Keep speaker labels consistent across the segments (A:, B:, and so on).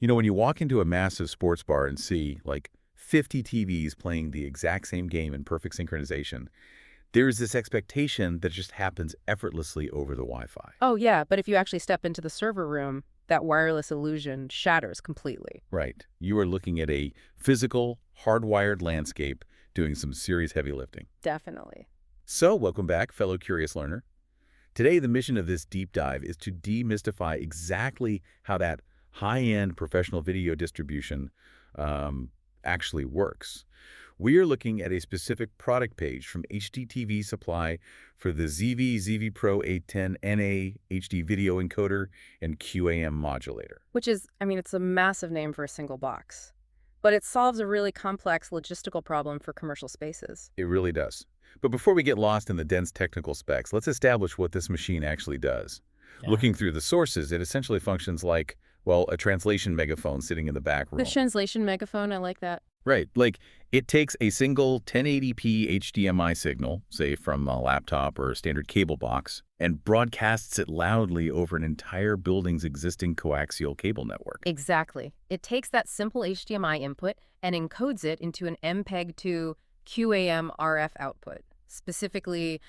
A: You know, when you walk into a massive sports bar and see, like, 50 TVs playing the exact same game in perfect synchronization, there's this expectation that just happens effortlessly over the Wi-Fi.
B: Oh, yeah, but if you actually step into the server room, that wireless illusion shatters completely.
A: Right. You are looking at a physical, hardwired landscape doing some serious heavy lifting.
B: Definitely.
A: So, welcome back, fellow curious learner. Today, the mission of this deep dive is to demystify exactly how that high-end professional video distribution actually works. We are looking at a specific product page from HDTV Supply for the ZeeVee ZvPro810-NA HD video encoder and QAM modulator.
B: Which is, I mean, it's a massive name for a single box. But it solves a really complex logistical problem for commercial spaces.
A: It really does. But before we get lost in the dense technical specs, let's establish what this machine actually does.
C: Yeah.
A: Looking through the sources, it essentially functions like, well, a translation megaphone sitting in the back room.
B: The translation megaphone, I like that.
A: Right. Like, it takes a single 1080p HDMI signal, say from a laptop or a standard cable box, and broadcasts it loudly over an entire building's existing coaxial cable network.
B: Exactly. It takes that simple HDMI input and encodes it into an MPEG-2 QAM RF output, specifically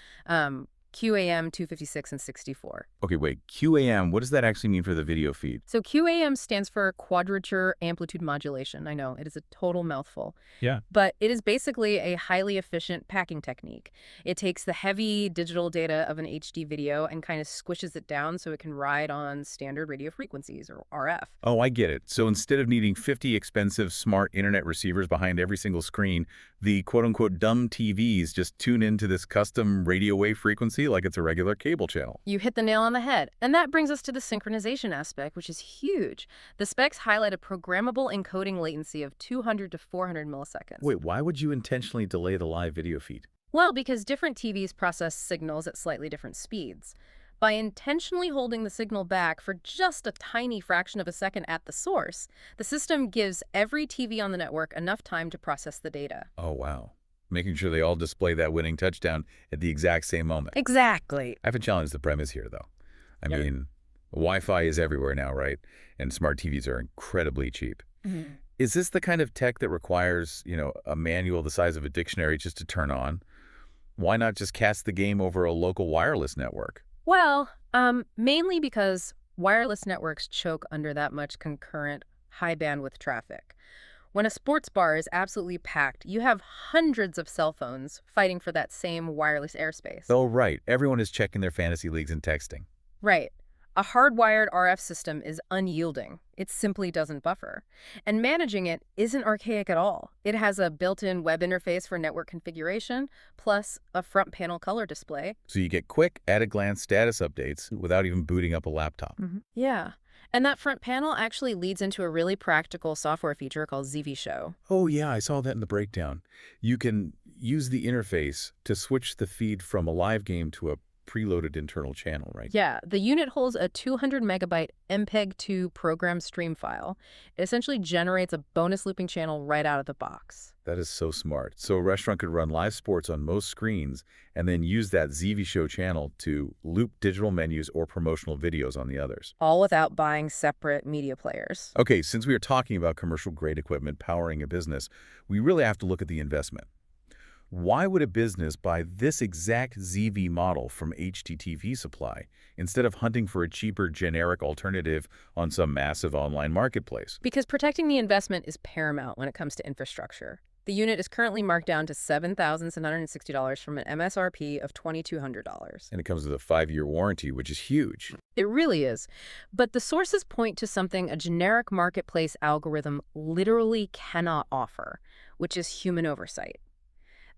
B: QAM 256 and 64.
A: Okay, wait, QAM, what does that actually mean for the video feed?
B: So QAM stands for Quadrature Amplitude Modulation. I know, it is a total mouthful.
C: Yeah.
B: But it is basically a highly efficient packing technique. It takes the heavy digital data of an HD video and kind of squishes it down so it can ride on standard radio frequencies, or RF.
A: Oh, I get it. So instead of needing 50 expensive smart internet receivers behind every single screen, the quote-unquote dumb TVs just tune into this custom radio wave frequency like it's a regular cable channel.
B: You hit the nail on the head. And that brings us to the synchronization aspect, which is huge. The specs highlight a programmable encoding latency of 200 to 400 milliseconds.
A: Wait, why would you intentionally delay the live video feed?
B: Well, because different TVs process signals at slightly different speeds. By intentionally holding the signal back for just a tiny fraction of a second at the source, the system gives every TV on the network enough time to process the data.
A: Oh, wow. Making sure they all display that winning touchdown at the exact same moment.
B: Exactly.
A: I haven't challenged the premise here, though. I
C: Yeah.
A: mean, Wi-Fi is everywhere now, right? And smart TVs are incredibly cheap.
B: Mm-hmm.
A: Is this the kind of tech that requires, a manual the size of a dictionary just to turn on? Why not just cast the game over a local wireless network?
B: Well, mainly because wireless networks choke under that much concurrent high bandwidth traffic. When a sports bar is absolutely packed, you have hundreds of cell phones fighting for that same wireless airspace.
A: Oh, right. Everyone is checking their fantasy leagues and texting.
B: Right. A hardwired RF system is unyielding. It simply doesn't buffer. And managing it isn't archaic at all. It has a built-in web interface for network configuration, plus a front panel color display.
A: So you get quick, at-a-glance status updates without even booting up a laptop.
B: Yeah. And that front panel actually leads into a really practical software feature called ZeeVee Show.
A: Oh, yeah, I saw that in the breakdown. You can use the interface to switch the feed from a live game to a preloaded internal channel, right?
B: Yeah, the unit holds a 200 megabyte MPEG-2 program stream file. It essentially generates a bonus looping channel right out of the box.
A: That is so smart. So a restaurant could run live sports on most screens and then use that ZeeVee Show channel to loop digital menus or promotional videos on the others.
B: All without buying separate media players.
A: Okay, since we are talking about commercial-grade equipment powering a business, we really have to look at the investment. Why would a business buy this exact ZeeVee model from HDTV Supply instead of hunting for a cheaper generic alternative on some massive online marketplace?
B: Because protecting the investment is paramount when it comes to infrastructure. The unit is currently marked down to $7,760 from an MSRP of $2,200.
A: And it comes with a 5-year warranty, which is huge.
B: It really is. But the sources point to something a generic marketplace algorithm literally cannot offer, which is human oversight.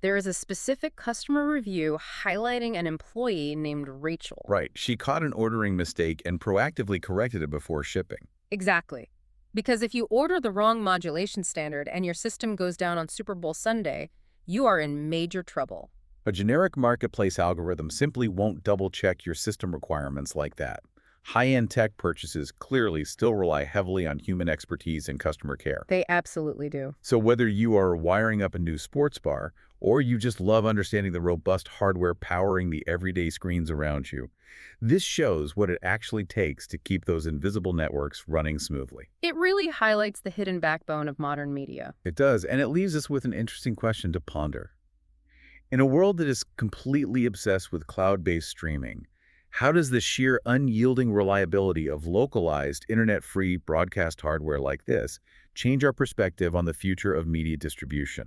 B: There is a specific customer review highlighting an employee named Rachel.
A: Right. She caught an ordering mistake and proactively corrected it before shipping.
B: Exactly. Because if you order the wrong modulation standard and your system goes down on Super Bowl Sunday, you are in major trouble.
A: A generic marketplace algorithm simply won't double-check your system requirements like that. High-end tech purchases clearly still rely heavily on human expertise and customer care.
B: They absolutely do.
A: So whether you are wiring up a new sports bar or you just love understanding the robust hardware powering the everyday screens around you, this shows what it actually takes to keep those invisible networks running smoothly.
B: It really highlights the hidden backbone of modern media.
A: It does, and it leaves us with an interesting question to ponder. In a world that is completely obsessed with cloud-based streaming, how does the sheer unyielding reliability of localized, internet-free broadcast hardware like this change our perspective on the future of media distribution?